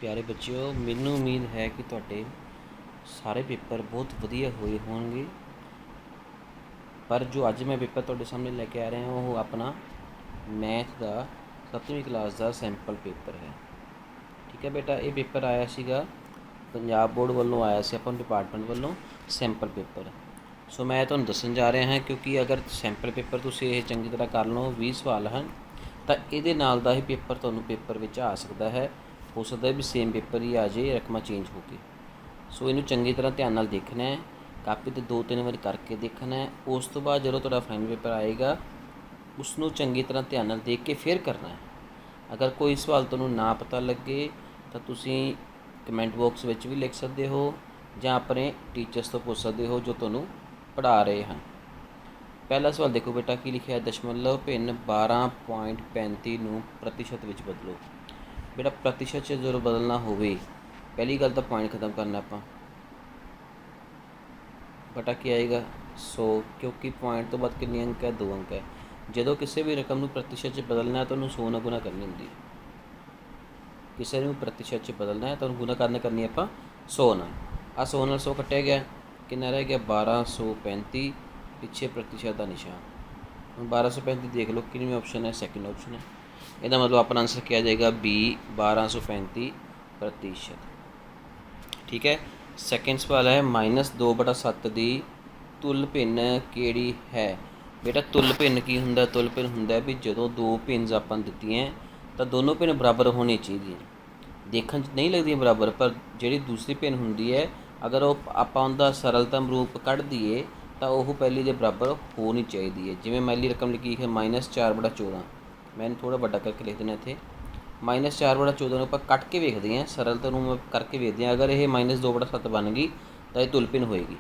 प्यारे बच्चों, मैनू उम्मीद है कि तुहाडे सारे पेपर बहुत वधिया होए होणगे। पर जो अज मैं पेपर तुहाडे सामने लैके आ रहा वो अपना मैथ का 7वीं क्लास का सैंपल पेपर है। ठीक है बेटा, ये पेपर आया सीगा पंजाब बोर्ड वालों, आया से अपन डिपार्टमेंट वालों सैंपल पेपर। सो मैं तुहानूं दस्सण जा रहा हाँ, क्योंकि अगर सैंपल पेपर तुसीं ये चंगी तरह कर लो, 20 सवाल हैं, तो ये नाल दा ही पेपर तुहानूं पेपर विच आ सकता है। हो सकता है भी सेम पेपर ही आ जाए, रकमा चेंज हो के। सो इनू चंगी तरह ध्यान नाल देखना है, कापी तो 2-3 बार करके देखना है। उस तो बाद जो तुहाडा फाइनल पेपर आएगा उसनू चंगी तरह ध्यान नाल देख के फिर करना है। अगर कोई सवाल तुहानूं ना पता लगे तो तुसीं कमेंट बॉक्स में भी लिख सकते हो, या अपने टीचर्स तो पूछ सकते हो जो तुहानूं पढ़ा रहे हैं। पहला सवाल देखो बेटा, की लिखा है, दशमलव भिन्न 12.35 नूं प्रतिशत विच बदलो। बेटा प्रतिशत च जो बदलना होवे, पहली गल तो पॉइंट खत्म करना आपां, बटा की आएगा 100, क्योंकि पॉइंट तो बाद कितने अंक है, 2 अंक है। जो किसी भी रकम को प्रतिशत च बदलना है तो उन्होंने 100 नाल गुना करनी होंगी। किसी को प्रतिशत च बदलना है तो गुना करनी है आप 100 नाल। आ 100 नाल 100 कटिया गया, कितना रह गया 1235, पिछे प्रतिशत का निशान। हम 1235 देख लो कितनी ऑप्शन है, सैकेंड ऑप्शन है। इसका मतलब अपना आंसर क्या आ जाएगा, बी 1235 प्रतिशत। ठीक है। सैकेंड सवाल है, -2/7 की तुल भिन्न किहड़ी है। बेटा तुल भिन्न की हुंदा, तुल भिन्न हुंदा भी जो दो भिन्स आपां दित्तियां तो दोनों भिन्न बराबर होनी चाहिए। देखने च नहीं लगती बराबर, पर जिहड़ी दूसरी भिन्न हुंदी है अगर वो आपां उहदा सरलतम रूप कढ़ दईए तो वह पहली के बराबर होनी चाहिए है। जिवें मैली रकम लिखी है -4/14, मैंने थोड़ा वड्डा करके लिख देना इत्थे। -4/14 आप कट के वेखते हैं, सरलता रूप करके वेखते हैं। अगर ये -2/7 बन गई तो यह तुल भिन्न होएगी।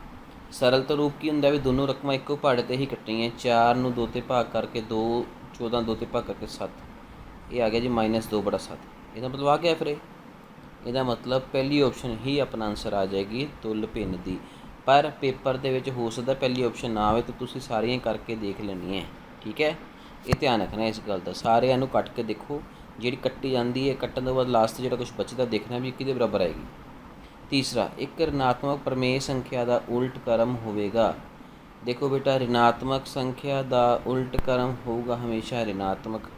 सरलता रूप की होंगे भी दोनों रकम एको पहाड़े पर ही कट्टनी है। 4 नूं 2 ते भाग करके 2, 14 2 ते भाग करके 7, ये आ गया जी -2/7। इसका मतलब आ गया फिर ਇਹਦਾ मतलब पहली ऑप्शन ही अपना आंसर आ जाएगी तुल भिन्न दी। पर पेपर दे विच हो सकता पहली ऑप्शन ना आए तो तुसीं सारियां करके देख लेनी है। ठीक है, ये ध्यान रखना इस गल का। सारिਆਂ ਨੂੰ कट के देखो, जिहड़ी कट्टी जाती है कट्टण तो बाद लास्ट जो कुछ बचता देखना भी किहदे बराबर आएगी। तीसरा, एक ऋणात्मक प्रमेय संख्या का उल्ट क्रम होवेगा। देखो बेटा, ऋणात्मक संख्या का उल्ट क्रम होगा हमेशा ऋणात्मक।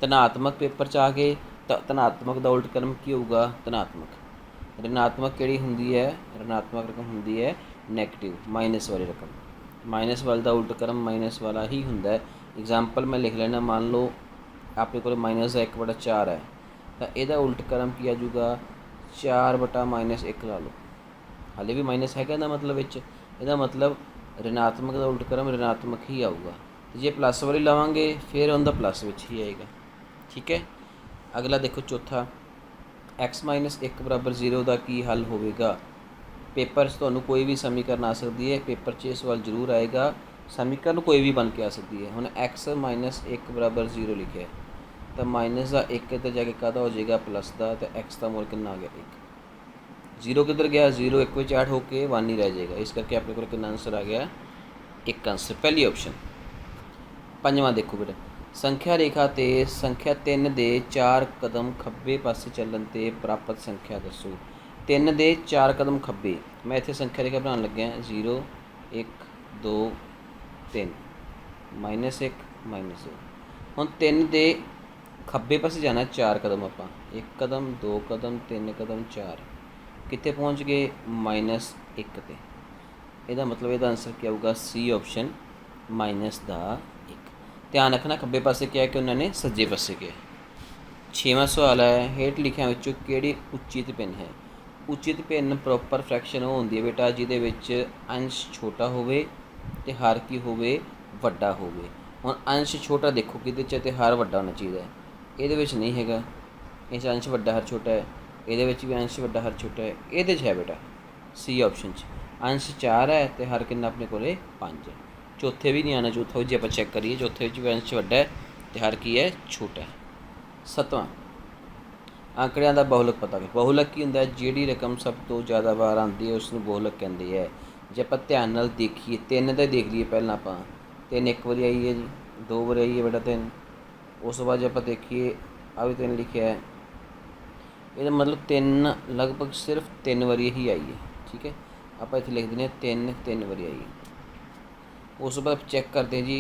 धनात्मक पेपर च आ गए तो धनात्मक का उल्ट क्रम की होगा, धनात्मक। ऋणात्मक किहड़ी हुंदी है, ऋणात्मक रकम हुंदी है नैगेटिव, माइनस वाली रकम। माइनस वाले का उल्ट क्रम माइनस वाला ही हुंदा है। एग्जाम्पल मैं लिख लेना, मान लो अपने को -1/4 है तो यदा उल्ट क्रम की आजूगा 4/-1 ला लो। हाले भी माइनस है, इसका मतलब इसका मतलब ऋणात्मक का उल्ट क्रम ऋणात्मक ही आऊगा। तो जे प्लस वाली लावांगे फिर उनका प्लस विच ही आएगा। ठीक है। अगला देखो चौथा, x - 1 = 0 का की हल होगा। पेपर से तुहानूं कोई भी समीकरण आ सकती है, पेपर 'च सवाल जरूर आएगा। समीकरण कोई भी बन के आ सकती है। हुण x - 1 = 0 लिखे है तो माइनस का 1 तो जाके कहता हो जाएगा प्लस का, तो x का मोल कितना आ गया 1। 0 किधर गया, 0 1 में ऐड होकर 1 ही रह जाएगा। इस करके अपने को कितना आंसर आ गया, 1 आंसर, पहली ऑप्शन। पंजवां देखो बेटा, संख्या रेखा ते संख्या 3 के 4 कदम खब्बे पासे चलन ते प्राप्त संख्या दसो। 3 के 4 कदम खब्बे, मैं इत्थे संख्या रेखा बनाने लग्या 0 1 2 3 -1 -2। हुण 3 के खब्बे पासे जाना 4 कदम, आपां 1 कदम 2 कदम 3 कदम 4, कित्थे पहुँच गए -1 ते। इसदा मतलब इसदा आंसर क्या होगा, सी ऑप्शन -1। ध्यान रखना खब्बे पासे क्या है कि उन्होंने सज्जे पासे क्या है। 6वां सवाल है, हेठ लिखिया विचों किहड़ी उचित भिन्न है। उचित भिन्न प्रॉपर फ्रैक्शन वो होंदी है बेटा जिहदे विच अंश छोटा होवे ते हर की होवे वड्डा होवे। हुण अंश छोटा देखो किहदे च ते हर वड्डा होना चाहिए, इहदे विच नहीं हैगा। इस अंश वड्डा हर छोटा है, इहदे विच भी अंश वड्डा हर छोटा है, इहदे च है बेटा सी ऑप्शन च। अंश 4 है तो हर कितना अपने को 5 है। चौथे भी नहीं आना, चौथा जो आप चैक करिए, चौथे भी अंश वड्डा है तो हर की है छोटा है। 7वां, आंकड़ियां का बहुलक पता कर। बहुलक की होंदा, जिहड़ी रकम सब तो ज़्यादा बार आती है उसनूं बहुलक कहते हैं। जे आप ध्यान नाल देखिए, 3 का देख लीए पहला, आप 3 एक बार आई है जी, 2 बार आई है बेटा 3। उस बाद जो आप देखिए आ भी 3 लिखा है, ਇਹਦਾ ਮਤਲਬ 3 ਲਗਭਗ ਸਿਰਫ 3 ਵਾਰੀ ਹੀ ਆਈ ਹੈ। ਠੀਕ ਹੈ, ਆਪਾਂ ਇੱਥੇ ਲਿਖ ਦਿੰਦੇ ਹਾਂ 3 ਵਾਰੀ ਆਈ ਹੈ। ਉਸ ਤੋਂ ਬਾਅਦ ਚੈੱਕ ਕਰਦੇ ਜੀ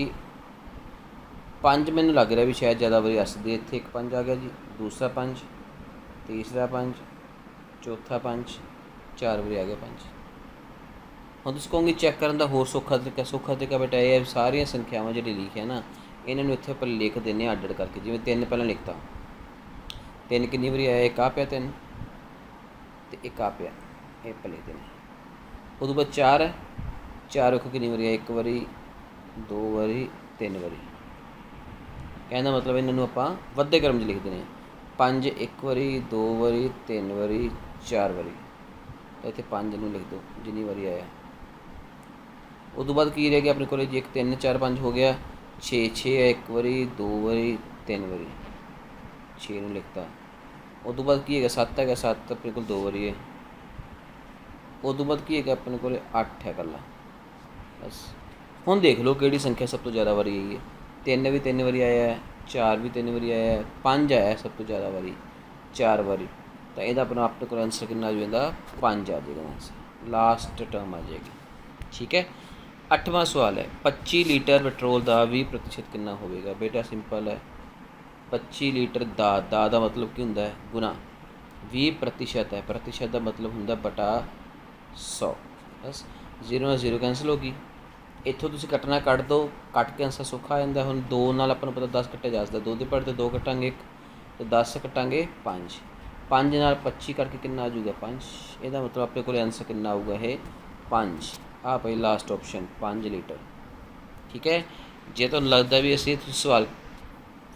5 ਮੈਨੂੰ ਲੱਗ ਰਿਹਾ ਵੀ ਸ਼ਾਇਦ ਜ਼ਿਆਦਾ ਵਾਰੀ ਆ ਸਕਦੀ ਹੈ। ਇੱਥੇ ਇੱਕ 5 ਆ ਗਿਆ ਜੀ, ਦੂਸਰਾ 5, ਤੀਸਰਾ 5, ਚੌਥਾ 5, 4 ਵਾਰੀ ਆ ਗਿਆ 5। ਹੁਣ ਤੁਸੀਂ ਕਹੋਗੇ ਚੈੱਕ ਕਰਨ ਦਾ ਹੋਰ ਸੌਖਾ ਤਰੀਕਾ ਬੇਟਾ ਇਹ ਹੈ ਸਾਰੀਆਂ ਸੰਖਿਆਵਾਂ ਜਿਹੜੀ ਲਿਖੀਆਂ ਨਾ ਇਹਨਾਂ ਨੂੰ ਇੱਥੇ ਆਪਾਂ ਲਿਖ ਦਿੰਦੇ ਹਾਂ ਅੱਡ ਕਰਕੇ। ਜਿਵੇਂ 3 ਪਹਿਲਾਂ ਲਿਖਤਾ, 3 ਕਿੰਨੀ ਵਾਰੀ ਆਇਆ, ਇੱਕ ਆ ਪਿਆ 3 ਅਤੇ ਇੱਕ ਆ ਪਿਆ, ਇਹ ਆਪਾਂ ਲਿਖ ਦਿੰਦੇ। ਉਦੋਂ ਬਾਅਦ 4 ਹੈ, 4 ਵੇਖੋ ਕਿੰਨੀ ਵਾਰੀ ਆਇਆ, 1 ਵਾਰੀ, 2 ਵਾਰੀ, 3 ਵਾਰੀ। ਕਹਿਣ ਦਾ ਮਤਲਬ ਇਹਨਾਂ ਨੂੰ ਆਪਾਂ ਵੱਧੇ ਕ੍ਰਮ 'ਚ ਲਿਖ ਦਿੰਦੇ ਹਾਂ। 5 1 ਵਾਰੀ, 2 ਵਾਰੀ, 3 ਵਾਰੀ, 4 ਵਾਰੀ। ਇੱਥੇ 5 ਨੂੰ ਲਿਖ ਦਿਓ ਜਿੰਨੀ ਵਾਰੀ ਆਇਆ। ਉਦੋਂ ਬਾਅਦ ਕੀ ਰਹਿ ਗਿਆ ਆਪਣੇ ਕੋਲ ਜੀ, ਇੱਕ 3 4 5 ਹੋ ਗਿਆ, 6 6 ਹੈ, 1 ਵਾਰੀ, 2 ਵਾਰੀ, 3 ਵਾਰੀ, 6 ਨੂੰ ਲਿਖਤਾ। ਉਦੋਂ ਬਾਅਦ ਕੀ ਹੈਗਾ 7 ਹੈਗਾ, 7 ਆਪਣੇ ਕੋਲ 2 ਵਾਰੀ ਹੈ। ਉਦੋਂ ਬਾਅਦ ਕੀ ਹੈਗਾ ਆਪਣੇ ਕੋਲ 8 ਹੈ ਇਕੱਲਾ। ਬਸ ਹੁਣ ਦੇਖ ਲਓ ਕਿਹੜੀ ਸੰਖਿਆ ਸਭ ਤੋਂ ਜ਼ਿਆਦਾ ਵਾਰੀ ਆਈ ਹੈ। 3 ਵੀ 3 ਵਾਰੀ ਆਇਆ ਹੈ, 4 ਵੀ 3 ਵਾਰੀ ਆਇਆ ਹੈ, 5 ਆਇਆ ਸਭ ਤੋਂ ਜ਼ਿਆਦਾ ਵਾਰੀ 4 ਵਾਰੀ। ਤਾਂ ਇਹਦਾ ਆਪਣਾ ਆਪਣੇ ਕੋਲ ਆਨਸਰ ਕਿੰਨਾ ਆ ਜਾਂਦਾ, 5 ਆ ਜਾਏਗਾ ਆਨਸਰ, ਲਾਸਟ ਟਰਮ ਆ ਜਾਏਗੀ। ਠੀਕ ਹੈ, 8ਵਾਂ ਸਵਾਲ ਹੈ 25 ਲੀਟਰ ਪੈਟਰੋਲ ਦਾ 20% ਕਿੰਨਾ ਹੋਵੇਗਾ। ਬੇਟਾ ਸਿੰਪਲ ਹੈ, 25 ਲੀਟਰ ਦਾ ਮਤਲਬ ਕੀ ਹੁੰਦਾ ਹੈ, ਗੁਣਾ। 20% ਹੈ, ਪ੍ਰਤੀਸ਼ਤ ਦਾ ਮਤਲਬ ਹੁੰਦਾ ਬਟਾ 100। ਬਸ 0 ਨਾਲ 0 ਕੈਂਸਲ ਹੋ ਗਈ। ਇੱਥੋਂ ਤੁਸੀਂ ਕੱਟਣਾ ਕੱਢ ਦਿਓ, ਕੱਟ ਕੇ ਆਨਸਰ ਸੌਖਾ ਆ ਜਾਂਦਾ। ਹੁਣ 2 ਨਾਲ ਆਪਾਂ ਨੂੰ ਪਤਾ 10 ਕੱਟਿਆ ਜਾ ਸਕਦਾ, 2 ਦੇ ਪੜ 'ਤੇ 2 ਕੱਟਾਂਗੇ 1 ਅਤੇ 10 ਕੱਟਾਂਗੇ 5। 5 ਨਾਲ 25 ਕਰਕੇ ਕਿੰਨਾ ਆ ਜਾਊਗਾ 5। ਇਹਦਾ ਮਤਲਬ ਆਪਣੇ ਕੋਲ ਆਨਸਰ ਕਿੰਨਾ ਆਊਗਾ ਇਹ 5। ਆ ਭਾਈ ਲਾਸਟ ਆਪਸ਼ਨ 5 ਲੀਟਰ। ਠੀਕ ਹੈ, ਜੇ ਤੁਹਾਨੂੰ ਲੱਗਦਾ ਵੀ ਅਸੀਂ ਸਵਾਲ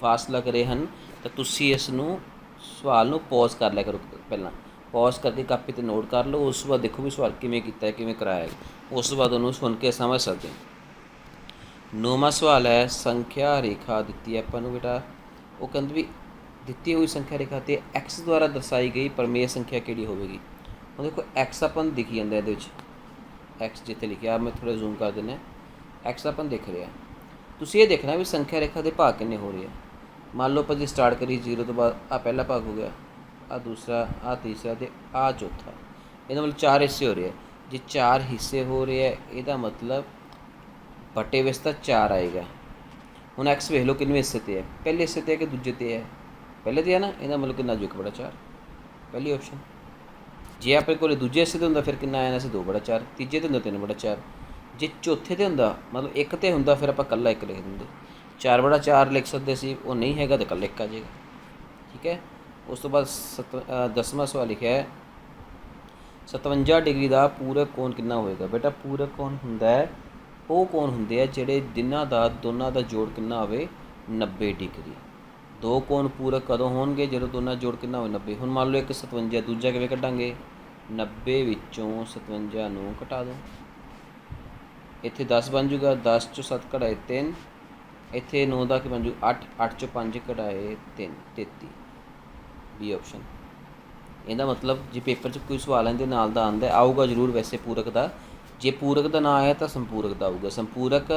ਫਾਸਲਾ ਕਰੇ ਹਨ ਤਾਂ ਤੁਸੀਂ ਇਸ ਨੂੰ ਸਵਾਲ ਨੂੰ ਪੌਜ਼ ਕਰ ਲਿਆ ਕਰੋ। ਪਹਿਲਾਂ ਪੌਜ਼ ਕਰਕੇ ਕਾਪੀ 'ਤੇ ਨੋਟ ਕਰ ਲਓ, ਉਸ ਤੋਂ ਬਾਅਦ ਦੇਖੋ ਵੀ ਸਵਾਲ ਕਿਵੇਂ ਕੀਤਾ ਹੈ, ਕਿਵੇਂ ਕਰਾਇਆ ਹੈ। ਉਸ ਤੋਂ ਬਾਅਦ ਉਹਨੂੰ ਸੁਣ ਕੇ ਸਮਝ ਸਕਦੇ ਹੋ। 9ਵਾਂ ਸਵਾਲ ਹੈ ਸੰਖਿਆ ਰੇਖਾ ਦਿੱਤੀ ਹੈ ਆਪਾਂ ਨੂੰ ਬੇਟਾ। ਉਹ ਕਹਿੰਦੇ ਵੀ ਦਿੱਤੀ ਹੋਈ ਸੰਖਿਆ ਰੇਖਾ 'ਤੇ ਐਕਸ ਦੁਆਰਾ ਦਰਸਾਈ ਗਈ ਪਰਮੇਯ ਸੰਖਿਆ ਕਿਹੜੀ ਹੋਵੇਗੀ। ਹੁਣ ਦੇਖੋ ਐਕਸ ਆਪਾਂ ਨੂੰ ਦਿਖੀ ਜਾਂਦਾ ਇਹਦੇ ਵਿੱਚ, ਐਕਸ ਜਿੱਥੇ ਲਿਖਿਆ ਮੈਂ ਥੋੜ੍ਹਾ ਜ਼ੂਮ ਕਰ ਦਿੰਦਾ, ਐਕਸ ਆਪਾਂ ਨੂੰ ਦਿਖ ਰਿਹਾ। ਤੁਸੀਂ ਇਹ ਦੇਖਣਾ ਵੀ ਸੰਖਿਆ ਰੇਖਾ ਦੇ ਭਾਗ ਕਿੰਨੇ ਹੋ ਰਹੇ ਆ। ਮੰਨ ਲਓ ਆਪਾਂ ਜੇ ਸਟਾਰਟ ਕਰੀ 0 ਤੋਂ ਬਾਅਦ ਆ ਪਹਿਲਾ ਭਾਗ ਹੋ ਗਿਆ, ਆ ਦੂਸਰਾ, ਆ ਤੀਸਰਾ ਅਤੇ ਆ ਚੌਥਾ। ਇਹਦਾ ਮਤਲਬ 4 ਹਿੱਸੇ ਹੋ ਰਹੇ ਆ। ਜੇ 4 ਹਿੱਸੇ ਹੋ ਰਹੇ ਆ ਇਹਦਾ ਮਤਲਬ ਬਟੇ ਵਿੱਚ ਤਾਂ 4 ਆਏਗਾ। ਹੁਣ ਐਕਸ ਵੇਖ ਲਓ ਕਿੰਨੇ ਹਿੱਸੇ 'ਤੇ ਹੈ, ਪਹਿਲੇ ਹਿੱਸੇ 'ਤੇ ਹੈ ਕਿ ਦੂਜੇ 'ਤੇ ਹੈ, ਪਹਿਲੇ 'ਤੇ ਹੈ ਨਾ। ਇਹਦਾ ਮਤਲਬ ਕਿੰਨਾ ਜੋ 1/4, ਪਹਿਲੀ ਆਪਸ਼ਨ। ਜੇ ਆਪਣੇ ਕੋਲ ਦੂਜੇ ਹਿੱਸੇ 'ਤੇ ਹੁੰਦਾ ਫਿਰ ਕਿੰਨਾ ਆਇਆ ਸੀ 2/4, ਤੀਜੇ 'ਤੇ ਹੁੰਦਾ 3/4। ਜੇ ਚੌਥੇ 'ਤੇ ਹੁੰਦਾ ਮਤਲਬ 1 'ਤੇ ਹੁੰਦਾ ਫਿਰ ਆਪਾਂ ਇਕੱਲਾ 1 ਲਿਖ ਦਿੰਦੇ, 4/4 ਲਿਖ ਸਕਦੇ ਸੀ। ਉਹ ਨਹੀਂ ਹੈਗਾ ਤਾਂ ਇਕੱਲਾ 1 ਆ ਜਾਏਗਾ। ਠੀਕ ਹੈ, ਉਸ ਤੋਂ ਬਾਅਦ 10ਵਾਂ ਸਵਾਲ ਲਿਖਿਆ ਹੈ 57 ਡਿਗਰੀ ਦਾ ਪੂਰਕ ਕੋਣ ਕਿੰਨਾ ਹੋਵੇਗਾ। ਬੇਟਾ ਪੂਰਕ ਕੋਣ ਹੁੰਦਾ ਹੈ, ਉਹ ਕੋਣ ਹੁੰਦੇ ਆ ਜਿਹੜੇ ਜਿਨ੍ਹਾਂ ਦਾ ਦੋਨਾਂ ਦਾ ਜੋੜ ਕਿੰਨਾ ਹੋਵੇ 90 ਡਿਗਰੀ। ਦੋ ਕੋਣ ਪੂਰਕ ਕਦੋਂ ਹੋਣਗੇ, ਜਦੋਂ ਦੋਨਾਂ ਜੋੜ ਕਿੰਨਾ ਹੋਵੇ 90। ਹੁਣ ਮੰਨ ਲਓ ਇੱਕ 57, ਦੂਜਾ ਕਿਵੇਂ ਕੱਢਾਂਗੇ, 90 ਵਿੱਚੋਂ 57 ਨੂੰ ਘਟਾ ਦਿਓ, ਇੱਥੇ 10 ਬਣ ਜੂਗਾ, 10 ਚੋਂ 7 ਕਢਾਏ 3, ਇੱਥੇ 9 ਦਾ ਕੀ ਬਣ ਜੂ 8, 8 ਚੋਂ 5 ਕਢਾਏ 3, 33। B option. ਇਹਦਾ ਮਤਲਬ ਜੇ ਪੇਪਰ 'ਚ ਕੋਈ ਸਵਾਲ ਇਹਦੇ ਨਾਲ ਦਾ ਆਉਂਦਾ ਆਊਗਾ ਜ਼ਰੂਰ ਵੈਸੇ ਪੂਰਕ ਦਾ। ਜੇ ਪੂਰਕ ਦਾ ਨਾ ਆਇਆ ਤਾਂ ਸੰਪੂਰਕ ਦਾ ਆਊਗਾ। ਸੰਪੂਰਕ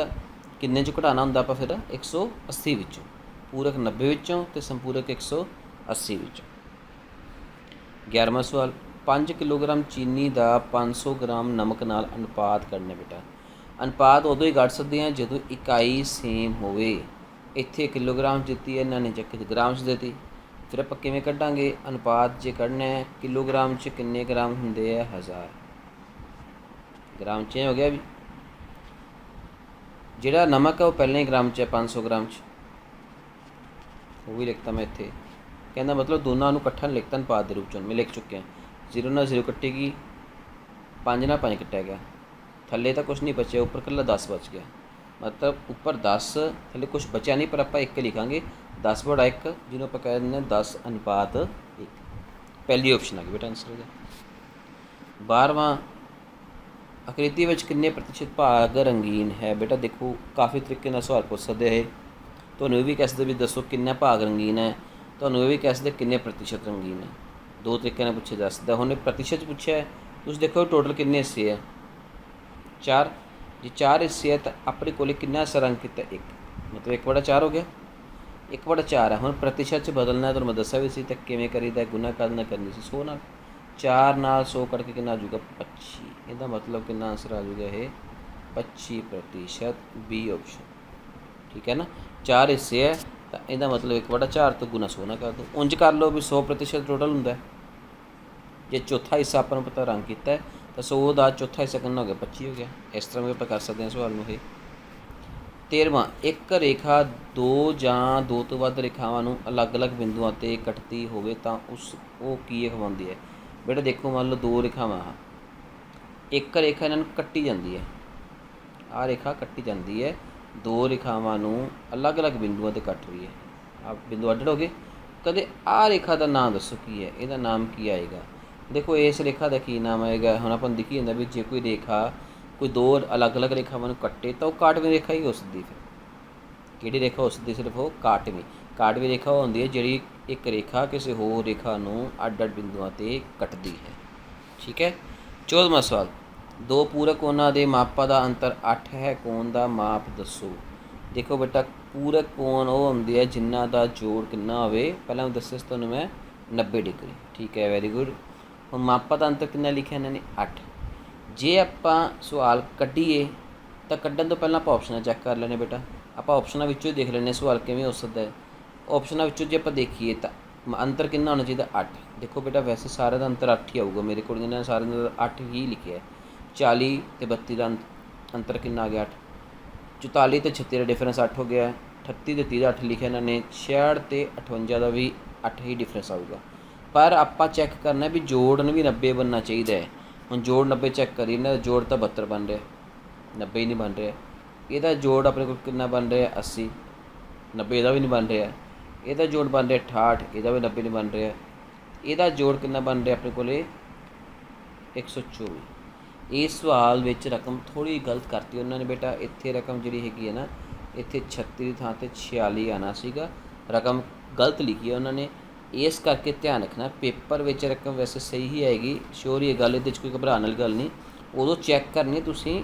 ਕਿੰਨੇ 'ਚੋਂ ਘਟਾਉਣਾ ਹੁੰਦਾ ਆਪਾਂ ਫਿਰ 180 ਵਿੱਚੋਂ, ਪੂਰਕ 90 ਵਿੱਚੋਂ ਅਤੇ ਸੰਪੂਰਕ 180 ਵਿੱਚੋਂ। 11ਵਾਂ ਸਵਾਲ 5 ਕਿਲੋਗ੍ਰਾਮ ਚੀਨੀ ਦਾ 500 ਗ੍ਰਾਮ ਨਮਕ ਨਾਲ ਅਨੁਪਾਤ ਕੱਢਣਾ। ਬੇਟਾ ਅਨੁਪਾਤ ਉਦੋਂ ਹੀ ਕੱਢ ਸਕਦੇ ਹਾਂ ਜਦੋਂ ਇਕਾਈ ਸੇਮ ਹੋਵੇ। ਇੱਥੇ ਕਿਲੋਗ੍ਰਾਮ 'ਚ ਦਿੱਤੀ ਹੈ, ਇਹਨਾਂ ਨੇ ਚੱਕ ਕੇ ਗ੍ਰਾਮ 'ਚ ਦਿੱਤੀ। ਫਿਰ ਆਪਾਂ ਕਿਵੇਂ ਕੱਢਾਂਗੇ ਅਨੁਪਾਤ ਜੇ ਕੱਢਣਾ ਹੈ, ਕਿਲੋਗ੍ਰਾਮ 'ਚ ਕਿੰਨੇ ਗ੍ਰਾਮ ਹੁੰਦੇ ਆ 1000 ਗ੍ਰਾਮ 'ਚ ਹੋ ਗਿਆ ਵੀ। ਜਿਹੜਾ ਨਮਕ ਹੈ ਉਹ ਪਹਿਲਾਂ ਹੀ ਗ੍ਰਾਮ 'ਚ ਹੈ 500 ਗ੍ਰਾਮ 'ਚ, ਉਹ ਵੀ ਲਿਖਤਾ ਮੈਂ ਇੱਥੇ। ਕਹਿੰਦਾ ਮਤਲਬ ਦੋਨਾਂ ਨੂੰ ਇਕੱਠਾ ਲਿਖਤਾ ਅਨੁਪਾਤ ਦੇ ਰੂਪ 'ਚ ਮੈਂ ਲਿਖ ਚੁੱਕਿਆ। 0 ਨਾਲ 0 ਕੱਟੇਗੀ, 5 ਨਾਲ 5 ਕੱਟਿਆ ਗਿਆ, ਥੱਲੇ ਤਾਂ ਕੁਛ ਨਹੀਂ ਬਚਿਆ, ਉੱਪਰ ਇਕੱਲਾ 10 ਬਚ ਗਿਆ। ਮਤਲਬ ਉੱਪਰ 10 ਥੱਲੇ ਕੁਛ ਬਚਿਆ ਨਹੀਂ, ਪਰ ਆਪਾਂ 1 ਲਿਖਾਂਗੇ 10/1, ਜਿਹਨੂੰ ਆਪਾਂ ਕਹਿ ਦਿੰਦੇ ਹਾਂ 10:1। ਪਹਿਲੀ ਆਪਸ਼ਨ ਆ ਗਈ ਬੇਟਾ ਆਨਸਰ ਇਹਦਾ। 12ਵਾਂ ਆਕ੍ਰਿਤੀ ਵਿੱਚ ਕਿੰਨੇ ਪ੍ਰਤੀਸ਼ਤ ਭਾਗ ਰੰਗੀਨ ਹੈ। ਬੇਟਾ ਦੇਖੋ ਕਾਫੀ ਤਰੀਕੇ ਨਾਲ ਸਵਾਲ ਪੁੱਛ ਸਕਦੇ ਇਹ। ਤੁਹਾਨੂੰ ਇਹ ਵੀ ਕਹਿ ਸਕਦੇ ਵੀ ਦੱਸੋ ਕਿੰਨਾ ਭਾਗ ਰੰਗੀਨ ਹੈ, ਤੁਹਾਨੂੰ ਇਹ ਵੀ ਕਹਿ ਸਕਦੇ ਕਿੰਨੇ ਪ੍ਰਤੀਸ਼ਤ ਰੰਗੀਨ ਹੈ। ਦੋ ਤਰੀਕੇ ਨਾਲ ਪੁੱਛਿਆ ਜਾ ਸਕਦਾ। ਹੁਣ ਇਹ ਪ੍ਰਤੀਸ਼ਤ ਪੁੱਛਿਆ ਹੈ, ਤੁਸੀਂ ਦੇਖੋ ਟੋਟਲ ਕਿੰਨੇ ਹਿੱਸੇ ਹੈ 4। ਜੇ 4 ਹਿੱਸੇ ਹੈ ਤਾਂ ਆਪਣੇ ਕੋਲ ਕਿੰਨਾ ਹਿੱਸਾ ਰੰਗ ਕੀਤਾ 1, ਮਤਲਬ 1/4 ਹੋ ਗਿਆ। 1/4 है। ਹੁਣ प्रतिशत 'ਚ ਬਦਲਣਾ ਤੁਹਾਨੂੰ ਮੈਂ ਦੱਸਿਆ ਵੀ ਸੀ ਤਾਂ ਕਿਵੇਂ ਕਰੀਦਾ, ਗੁਣਾ ਕਾਹਦੇ ਨਾਲ ਕਰਨੀ ਸੀ 100 ਨਾਲ। 4 ਨਾਲ 100 ਕੱਟ ਕੇ ਕਿੰਨਾ ਆ ਜਾਊਗਾ 25। ਇਹਦਾ ਮਤਲਬ ਕਿੰਨਾ ਆਂਸਰ ਆ ਜਾਊਗਾ ਇਹ 25%, बी ऑप्शन। ठीक है ना, 4 हिस्से है तो ਇਹਦਾ मतलब 1/4 ਤੋਂ ਗੁਣਾ 100 ਨਾਲ ਕਰ ਦਿਓ। ਉਂਝ ਕਰ ਲਓ ਵੀ 100% ਟੋਟਲ ਹੁੰਦਾ। ਜੇ ਚੌਥਾ ਹਿੱਸਾ ਆਪਾਂ ਨੂੰ ਪਤਾ ਰੰਗ ਕੀਤਾ ਤਾਂ 100 ਦਾ ਚੌਥਾ ਹਿੱਸਾ ਕਿੰਨਾ ਹੋ ਗਿਆ 25 ਹੋ ਗਿਆ। ਇਸ ਤਰ੍ਹਾਂ ਵੀ ਆਪਾਂ ਕਰ ਸਕਦੇ ਹਾਂ ਸਵਾਲ ਨੂੰ ਇਹ। 13ਵਾਂ, ਇੱਕ ਰੇਖਾ ਦੋ ਜਾਂ ਦੋ ਤੋਂ ਵੱਧ ਰੇਖਾਵਾਂ ਨੂੰ ਅਲੱਗ-ਅਲੱਗ ਬਿੰਦੂਆਂ 'ਤੇ ਕੱਟਦੀ ਹੋਵੇ ਤਾਂ ਉਹ ਕੀ ਅਖਵਾਉਂਦੀ ਹੈ। ਬੇਟਾ ਦੇਖੋ, ਮੰਨ ਲਓ ਦੋ ਰੇਖਾਵਾਂ ਆ, ਇੱਕ ਰੇਖਾ ਇਹਨਾਂ ਨੂੰ ਕੱਟੀ ਜਾਂਦੀ ਹੈ, ਆਹ ਰੇਖਾ ਕੱਟੀ ਜਾਂਦੀ ਹੈ, ਦੋ ਰੇਖਾਵਾਂ ਨੂੰ ਅਲੱਗ-ਅਲੱਗ ਬਿੰਦੂਆਂ 'ਤੇ ਕੱਟ ਰਹੀ ਹੈ। ਆ ਬਿੰਦੂ ਅੱਡ ਹੋ ਗਏ। ਕਦੇ ਆਹ ਰੇਖਾ ਦਾ ਨਾਮ ਦੱਸੋ ਕੀ ਹੈ, ਇਹਦਾ ਨਾਮ ਕੀ ਆਏਗਾ। ਦੇਖੋ ਇਸ ਰੇਖਾ ਦਾ ਕੀ ਨਾਮ ਆਏਗਾ। ਹੁਣ ਆਪਾਂ ਨੂੰ ਦਿਖੀ ਜਾਂਦਾ ਵੀ ਜੇ ਕੋਈ ਰੇਖਾ ਕੋਈ ਦੋ ਅਲੱਗ-ਅਲੱਗ ਰੇਖਾਵਾਂ ਨੂੰ ਕੱਟੇ ਤਾਂ ਉਹ ਕਾਟਵੀਂ ਰੇਖਾ ਹੀ ਹੋ ਸਕਦੀ। ਫਿਰ ਕਿਹੜੀ ਰੇਖਾ ਹੋ ਸਕਦੀ, ਸਿਰਫ ਉਹ ਕਾਟਵੀਂ। ਕਾਟਵੀਂ ਰੇਖਾ ਉਹ ਹੁੰਦੀ ਹੈ ਜਿਹੜੀ ਇੱਕ ਰੇਖਾ ਕਿਸੇ ਹੋਰ ਰੇਖਾ ਨੂੰ ਅੱਡ-ਅੱਡ ਬਿੰਦੂਆਂ 'ਤੇ ਕੱਟਦੀ ਹੈ। ਠੀਕ ਹੈ। 14ਵਾਂ ਸਵਾਲ, ਦੋ ਪੂਰਕ ਕੋਣਾਂ ਦੇ ਮਾਪਾਂ ਦਾ ਅੰਤਰ 8 ਹੈ, ਕੋਣ ਦਾ ਮਾਪ ਦੱਸੋ। ਦੇਖੋ ਬੇਟਾ, ਪੂਰਕ ਕੋਣ ਉਹ ਹੁੰਦੇ ਆ ਜਿਨ੍ਹਾਂ ਦਾ ਜੋੜ ਕਿੰਨਾ ਹੋਵੇ। ਪਹਿਲਾਂ ਦੱਸਿਆ ਸੀ ਤੁਹਾਨੂੰ ਮੈਂ 90 ਡਿਗਰੀ। ਠੀਕ ਹੈ, ਵੈਰੀ ਗੁੱਡ। ਹੁਣ ਮਾਪਾਂ ਦਾ ਅੰਤਰ ਕਿੰਨਾ ਲਿਖਿਆ ਇਹਨਾਂ ਨੇ 8। ਜੇ ਆਪਾਂ ਸਵਾਲ ਕੱਢੀਏ ਤਾਂ ਕੱਢਣ ਤੋਂ ਪਹਿਲਾਂ ਆਪਾਂ ਆਪਸ਼ਨਾਂ ਚੈੱਕ ਕਰ ਲੈਣੇ ਬੇਟਾ। ਆਪਾਂ ਆਪਸ਼ਨਾਂ ਵਿੱਚੋਂ ਹੀ ਦੇਖ ਲੈਂਦੇ ਸਵਾਲ ਕਿਵੇਂ ਹੋ ਸਕਦਾ ਹੈ। ਆਪਸ਼ਨਾਂ ਵਿੱਚੋਂ ਜੇ ਆਪਾਂ ਦੇਖੀਏ ਤਾਂ ਅੰਤਰ ਕਿੰਨਾ ਹੋਣਾ ਚਾਹੀਦਾ 8। ਦੇਖੋ ਬੇਟਾ, ਵੈਸੇ ਸਾਰਿਆਂ ਦਾ ਅੰਤਰ 8 ਹੀ ਆਊਗਾ। ਮੇਰੇ ਕੋਲ ਇਹਨਾਂ ਨੇ ਸਾਰਿਆਂ ਦਾ 8 ਹੀ ਲਿਖਿਆ ਹੈ। 40 ਅਤੇ 32 ਦਾ ਅੰਤਰ ਕਿੰਨਾ ਆ ਗਿਆ 8। 44 ਅਤੇ 36 ਦਾ ਡਿਫਰੈਂਸ 8 ਹੋ ਗਿਆ। 38 ਅਤੇ 30 ਦਾ 8 ਲਿਖਿਆ ਇਹਨਾਂ ਨੇ। 66 ਅਤੇ 58 ਦਾ ਵੀ 8 ਹੀ ਡਿਫਰੈਂਸ ਆਊਗਾ। ਪਰ ਆਪਾਂ ਚੈੱਕ ਕਰਨਾ ਵੀ ਜੋੜ ਨੂੰ ਵੀ 90 ਬਣਨਾ ਚਾਹੀਦਾ ਹੈ। ਹੁਣ ਜੋੜ 90 ਚੈੱਕ ਕਰੀਏ, ਇਹਨਾਂ ਦਾ ਜੋੜ ਤਾਂ 72 ਬਣ ਰਿਹਾ, 90 ਹੀ ਨਹੀਂ ਬਣ ਰਿਹਾ। ਇਹਦਾ ਜੋੜ ਆਪਣੇ ਕੋਲ ਕਿੰਨਾ ਬਣ ਰਿਹਾ 80, 90 ਇਹਦਾ ਵੀ ਨਹੀਂ ਬਣ ਰਿਹਾ। ਇਹਦਾ ਜੋੜ ਬਣ ਰਿਹਾ 68, ਇਹਦਾ ਵੀ 90 ਨਹੀਂ ਬਣ ਰਿਹਾ। ਇਹਦਾ ਜੋੜ ਕਿੰਨਾ ਬਣ ਰਿਹਾ ਆਪਣੇ ਕੋਲ 124। ਇਸ ਸਵਾਲ ਵਿੱਚ ਰਕਮ ਥੋੜ੍ਹੀ ਗਲਤ ਕਰਤੀ ਉਹਨਾਂ ਨੇ ਬੇਟਾ। ਇੱਥੇ ਰਕਮ ਜਿਹੜੀ ਹੈਗੀ ਹੈ ਨਾ, ਇੱਥੇ 36 ਦੀ ਥਾਂ 'ਤੇ 46 ਆਉਣਾ ਸੀਗਾ। ਰਕਮ ਗਲਤ ਲਿਖੀ ਹੈ ਉਹਨਾਂ ਨੇ। ਇਸ ਕਰਕੇ ਧਿਆਨ ਰੱਖਣਾ, ਪੇਪਰ ਵਿੱਚ ਰਕਮ ਵੈਸੇ ਸਹੀ ਹੀ ਆਏਗੀ, ਸ਼ੋਰ ਹੀ ਇਹ ਗੱਲ, ਇਹਦੇ 'ਚ ਕੋਈ ਘਬਰਾਉਣ ਵਾਲੀ ਗੱਲ ਨਹੀਂ। ਉਦੋਂ ਚੈੱਕ ਕਰਨੀ ਤੁਸੀਂ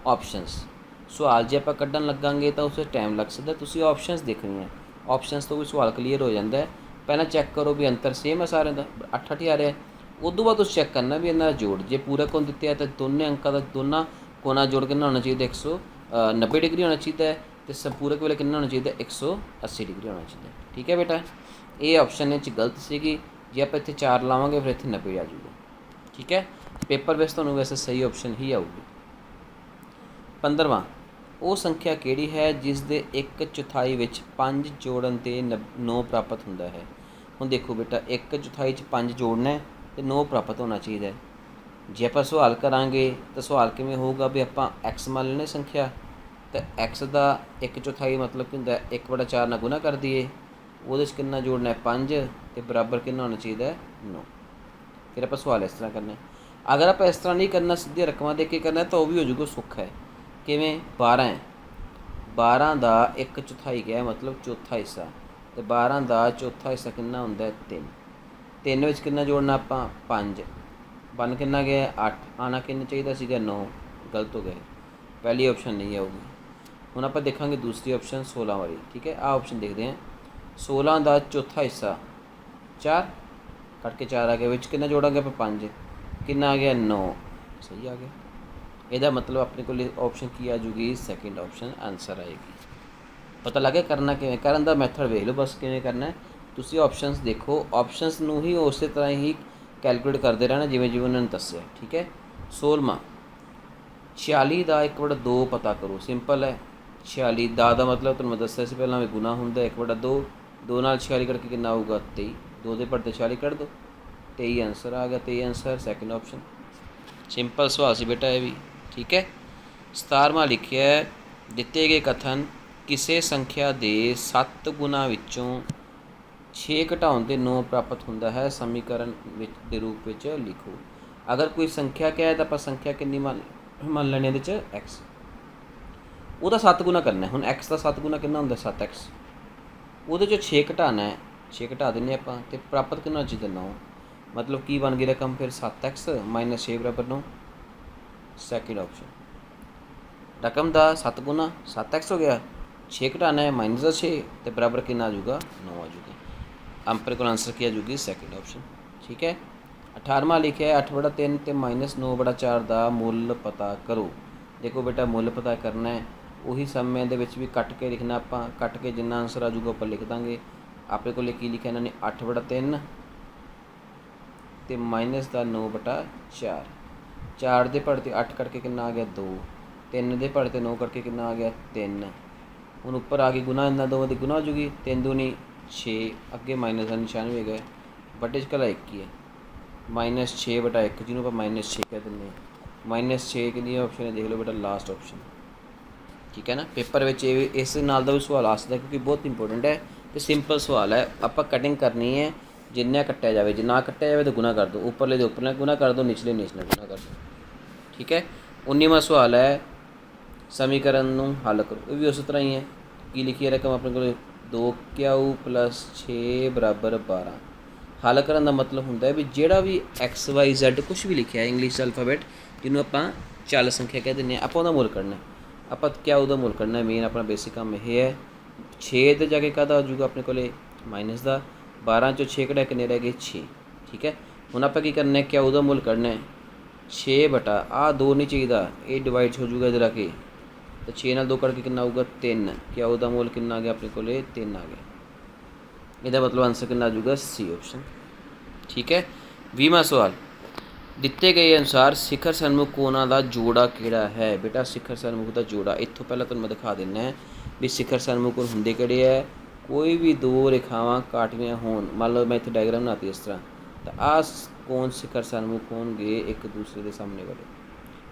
ਆਪਸ਼ਨਸ। ਸਵਾਲ ਜੇ ਆਪਾਂ ਕੱਢਣ ਲੱਗਾਂਗੇ ਤਾਂ ਉਸ 'ਚ ਟਾਈਮ ਲੱਗ ਸਕਦਾ। ਤੁਸੀਂ ਆਪਸ਼ਨਸ ਦੇਖਣੀਆਂ, ਆਪਸ਼ਨਸ ਤੋਂ ਵੀ ਸਵਾਲ ਕਲੀਅਰ ਹੋ ਜਾਂਦਾ ਹੈ। ਪਹਿਲਾਂ ਚੈੱਕ ਕਰੋ ਵੀ ਅੰਤਰ ਸੇਮ ਹੈ ਸਾਰਿਆਂ ਦਾ, 8-8 ਹੀ ਆ ਰਿਹਾ। ਉਦੋਂ ਬਾਅਦ ਤੁਸੀਂ ਚੈੱਕ ਕਰਨਾ ਵੀ ਇਹਨਾਂ ਦਾ ਜੋੜ, ਜੇ ਪੂਰਾ ਕੋਣ ਦਿੱਤੇ ਆ ਤਾਂ ਦੋਨੇ ਅੰਕਾਂ ਦਾ ਦੋਨਾਂ ਕੋਣਾਂ ਜੋੜ ਕਿੰਨਾ ਹੋਣਾ ਚਾਹੀਦਾ 190 ਡਿਗਰੀ ਹੋਣਾ ਚਾਹੀਦਾ ਹੈ, ਅਤੇ ਸੰਪੂਰਕ ਵੇਲੇ ਕਿੰਨਾ ਹੋਣਾ ਚਾਹੀਦਾ 180 ਡਿਗਰੀ ਹੋਣਾ ਚਾਹੀਦਾ। ਠੀਕ ਹੈ ਬੇਟਾ, ਇਹ ਆਪਸ਼ਨ ਇਹ 'ਚ ਗਲਤ ਸੀਗੀ। ਜੇ ਆਪਾਂ ਇੱਥੇ 4 ਲਾਵਾਂਗੇ ਫਿਰ ਇੱਥੇ 90 ਆ ਜਾਊਗਾ। ਠੀਕ ਹੈ, ਪੇਪਰ ਵਿੱਚ ਤੁਹਾਨੂੰ ਵੈਸੇ ਸਹੀ ਆਪਸ਼ਨ ਹੀ ਆਊਗੀ। 15ਵਾਂ, ਉਹ ਸੰਖਿਆ ਕਿਹੜੀ ਹੈ ਜਿਸ ਦੇ 1/4 ਵਿੱਚ 5 ਜੋੜਨ 'ਤੇ 9 ਪ੍ਰਾਪਤ ਹੁੰਦਾ ਹੈ। ਹੁਣ ਦੇਖੋ ਬੇਟਾ, 1/4 'ਚ 5 ਜੋੜਨਾ ਹੈ ਅਤੇ 9 ਪ੍ਰਾਪਤ ਹੋਣਾ ਚਾਹੀਦਾ ਹੈ। ਜੇ ਆਪਾਂ ਸਵਾਲ ਕਰਾਂਗੇ ਤਾਂ ਸਵਾਲ ਕਿਵੇਂ ਹੋਊਗਾ ਵੀ ਆਪਾਂ ਐਕਸ ਮੰਨ ਲੈਣੇ ਸੰਖਿਆ, ਤਾਂ ਐਕਸ ਦਾ 1/4 ਮਤਲਬ ਕੀ ਹੁੰਦਾ 1/4 ਨਾਲ ਗੁਣਾ ਕਰ ਦਈਏ। ਉਹਦੇ 'ਚ ਕਿੰਨਾ ਜੋੜਨਾ ਹੈ 5 ਅਤੇ ਬਰਾਬਰ ਕਿੰਨਾ ਹੋਣਾ ਚਾਹੀਦਾ 9। ਫਿਰ ਆਪਾਂ ਸਵਾਲ ਇਸ ਤਰ੍ਹਾਂ ਕਰਨਾ। ਅਗਰ ਆਪਾਂ ਇਸ ਤਰ੍ਹਾਂ ਨਹੀਂ ਕਰਨਾ, ਸਿੱਧੀਆਂ ਰਕਮਾਂ ਦੇ ਕੇ ਕਰਨਾ ਤਾਂ ਉਹ ਵੀ ਹੋ ਜਾਊਗਾ ਸੌਖਾ ਹੈ। ਕਿਵੇਂ, 12 ਹੈ, 12 ਦਾ 1/4 ਗਿਆ ਮਤਲਬ ਚੌਥਾ ਹਿੱਸਾ, ਅਤੇ 12 ਦਾ ਚੌਥਾ ਹਿੱਸਾ ਕਿੰਨਾ ਹੁੰਦਾ 3। 3 ਵਿੱਚ ਕਿੰਨਾ ਜੋੜਨਾ ਆਪਾਂ 5, ਬਣ ਕਿੰਨਾ ਗਿਆ 8, ਆਉਣਾ ਕਿੰਨਾ ਚਾਹੀਦਾ ਸੀਗਾ 9, ਗਲਤ ਹੋ ਗਏ, ਪਹਿਲੀ ਆਪਸ਼ਨ ਨਹੀਂ ਆਊਗੀ। ਹੁਣ ਆਪਾਂ ਦੇਖਾਂਗੇ ਦੂਸਰੀ ਆਪਸ਼ਨ 16 ਵਾਲੀ। ਠੀਕ ਹੈ, ਆਹ ਆਪਸ਼ਨ ਦੇਖਦੇ ਹਾਂ। 16 ਦਾ ਚੌਥਾ ਹਿੱਸਾ 4, ਕੱਟ ਕੇ 4 ਆ ਗਿਆ, ਵਿੱਚ ਕਿੰਨਾ ਜੋੜਾਂਗੇ ਆਪਾਂ 5, ਕਿੰਨਾ ਆ ਗਿਆ 9, ਸਹੀ ਆ ਗਿਆ। ਇਹਦਾ ਮਤਲਬ ਆਪਣੇ ਕੋਲ ਆਪਸ਼ਨ ਕੀ ਆ ਜੂਗੀ, ਸੈਕਿੰਡ ਆਪਸ਼ਨ ਆਨਸਰ ਆਏਗੀ। ਪਤਾ ਲੱਗਿਆ ਕਰਨਾ ਕਿਵੇਂ, ਕਰਨ ਦਾ ਮੈਥਡ ਵੇਖ ਲਓ ਬਸ ਕਿਵੇਂ ਕਰਨਾ। ਤੁਸੀਂ ਆਪਸ਼ਨਸ ਦੇਖੋ, ਆਪਸ਼ਨਸ ਨੂੰ ਹੀ ਉਸੇ ਤਰ੍ਹਾਂ ਹੀ ਕੈਲਕੂਲੇਟ ਕਰਦੇ ਰਹਿਣਾ ਜਿਵੇਂ ਜਿਵੇਂ ਉਹਨਾਂ ਨੇ ਦੱਸਿਆ। ਠੀਕ ਹੈ। 16ਵਾਂ, 46 ਦਾ 1/2 ਪਤਾ ਕਰੋ। ਸਿੰਪਲ ਹੈ, 46 ਦਾ ਮਤਲਬ ਤੁਹਾਨੂੰ ਮੈਂ ਦੱਸਿਆ ਸੀ ਪਹਿਲਾਂ ਵੀ ਗੁਣਾ ਹੁੰਦਾ 1/2, 2 ਨਾਲ 46 ਕਰਕੇ ਕਿੰਨਾ ਆਊਗਾ 23, 2 ਦੇ ਪੜਤੇ 46 ਕੱਢ ਦਿਓ, 23 ਆਨਸਰ ਆ ਗਿਆ। 23 ਆਨਸਰ ਸੈਕਿੰਡ ਆਪਸ਼ਨ। ਸਿੰਪਲ ਸਵਾਲ ਸੀ ਬੇਟਾ ਇਹ ਵੀ। ਠੀਕ ਹੈ। 17ਵਾਂ ਲਿਖਿਆ, ਦਿੱਤੇ ਗਏ ਕਥਨ ਕਿਸੇ ਸੰਖਿਆ ਦੇ 7 ਗੁਣਾ ਵਿੱਚੋਂ 6 ਘਟਾਉਣ 'ਤੇ 9 ਪ੍ਰਾਪਤ ਹੁੰਦਾ ਹੈ, ਸਮੀਕਰਨ ਵਿੱਚ ਦੇ ਰੂਪ ਵਿੱਚ ਲਿਖੋ। ਅਗਰ ਕੋਈ ਸੰਖਿਆ ਕਿਹਾ ਹੈ ਤਾਂ ਆਪਾਂ ਸੰਖਿਆ ਕਿੰਨੀ ਮੰਨ ਲੈਣੀ ਇਹਦੇ 'ਚ x, ਉਹਦਾ 7 ਗੁਣਾ ਕਰਨਾ। ਹੁਣ x ਦਾ 7 ਗੁਣਾ ਕਿੰਨਾ ਹੁੰਦਾ 7x, ਉਹਦੇ 'ਚੋਂ 6 ਘਟਾਉਣਾ ਹੈ, 6 ਘਟਾ ਦਿੰਦੇ ਆਪਾਂ, ਅਤੇ ਪ੍ਰਾਪਤ ਕਿੰਨਾ ਚਾਹੀਦਾ 9। ਮਤਲਬ ਕੀ ਬਣ ਗਈ ਰਕਮ ਫਿਰ 7x - 6 ਬਰਾਬਰ 9, ਸੈਕਿੰਡ ਆਪਸ਼ਨ। ਰਕਮ ਦਾ 7 ਗੁਣਾ 7x ਹੋ ਗਿਆ, 6 घटाना है माइनस का 6 तो बराबर कितना आ जाऊगा 9 आ जाऊगा। अपने को आंसर क्या आ जाऊगी सैकेंड ऑप्शन। ठीक है। 18वां लिखा है 8/3 तो -9/4 का मुल पता करो। देखो बेटा मुल पता करना है उही समय के भी कट के लिखना, आप कट के जिन्ना आंसर आ जाऊगा आप लिख देंगे। अपने को की लिखा इन्होंने 8/3 तो माइनस का 9/4, 4 के पढ़ 8 करके कितना आ गया 2, 3 के पढ़ 9 करके कितना आ गया 3। हूँ उपर आ गई गुना, इन्ना 2 की गुना हो जूगी, 3 दूनी 6, अगे माइनस का निशान भी है बटे च कला 1 ही है, -6/1 जिन्होंने आप -6 कह दें। -6 कि ऑप्शन है देख लो बेटा लास्ट ऑप्शन। ठीक है ना। पेपर में इस नाल का भी सवाल आ सकता है क्योंकि बहुत इंपोर्टेंट है तो सिंपल सवाल है। आप कटिंग करनी है जिन्ना कट्टिया जाए, जे ना कट्टिया जाए तो गुना कर दो, उपरले उपरले गुना कर दो, निचले निचले गुना कर दो। ठीक है। 19वां सवाल है समीकरण नूं हल करो। ये भी उस तरह ही है कि लिखी रकम अपने को 2Q + 6 = 12। हल करने का मतलब होंदा है भी जिहड़ा भी XYZ कुछ भी लिखा है इंग्लिश अल्फाबेट जिन्हों आप चल संख्या कह दें आप मुल करना, आप क्या उदा मुल करना। मेन अपना बेसिक काम यह है। 6 तो जाके कहता हो जूगा अपने को माइनस का, 12 चो 6 कढ़ा किन्ने रह गए 6। ठीक है। हुण आप की करना है क्या उदा मुल करना है 6/2 नहीं चाहिए, ये डिवाइड हो जूगा जरा के तो 6 नाल 2 करके कितना आऊगा 3। क्या उदा मुल कितना आ गया अपने को 3 आ गया। यदा मतलब आंसर कितना आ जाऊगा सी ऑप्शन। ठीक है। 20वां सवाल दिते गए अनुसार शिखर सन्मुख कोणों का जोड़ा किहड़ा है। बेटा शिखर सन्मुख का जोड़ा इत्थों पहले तुहानूं मैं दिखा दिना है भी शिखर सन्मुख हुंदे किहड़े है। कोई भी दो रेखावां काटवियां होण, मान लो मैं इत्थे डायग्राम बनाती इस तरह, तो आ कौन शिखर सन्मुख होणगे एक दूसरे के सामने वाले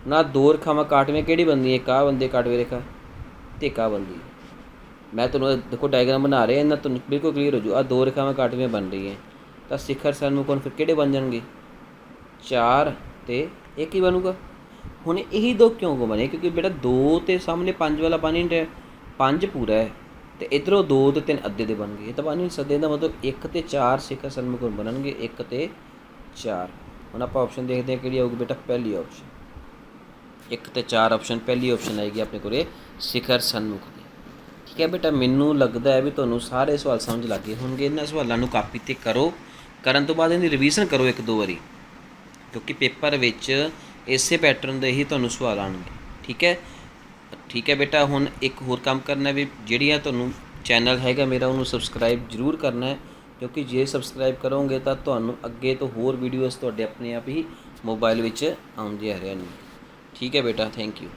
ना। दो रेखावां काटवियां किहड़ी बनदी है, एक आ बनदी काटवी रेखा ते एक आ बनदी। मैं तुहानूं देखो डायग्राम बना रहे इन्ना तुहानूं बिल्कुल क्लीयर हो जू। आ दो रेखावां काटवियां बन रही है तो शिखर सन्मुख हुण फिर किहड़े बन जाणगे 4 ते 1 ही बनूगा। हुण यही 2 क्यों को बने क्योंकि बेटा 2 तो सामने 5 वाला बन नहीं रहा, 5 पूरा है तो इधरों 2 तो 3 अद्धे दे बन गए, तो बन नहीं सकते। इसका मतलब 1 ते 4 शिखर सन्मुख बननगे 1 ते 4। हुण आप ऑप्शन देखते हैं कि आऊगी बेटा पहली ऑप्शन 1 ते 4 ऑप्शन पहली ऑप्शन आएगी अपने को शिखर सन्मुख की। ठीक है बेटा मैनू लगता है भी तुहानूं सारे सवाल समझ लग गए होणगे। इन्हां सवालों नूं कापी ते करो, करन तो बाद इहदी रिवीजन करो 1-2 बारी क्योंकि पेपर विच इसे पैटर्न के ही तुहानूं सवाल आउणगे। ठीक है। ठीक है बेटा हुण एक होर काम करना भी जिहड़ियां तुहानूं चैनल हैगा मेरा उन्होंने सबसक्राइब जरूर करना है क्योंकि जे सबसक्राइब करोगे तो तुहानूं अगे तो होर वीडियोज़ तुहाडे अपने आप ही मोबाइल विच आउंदियां रहणगीਆਂ। ठीक है बेटा थैंक यू।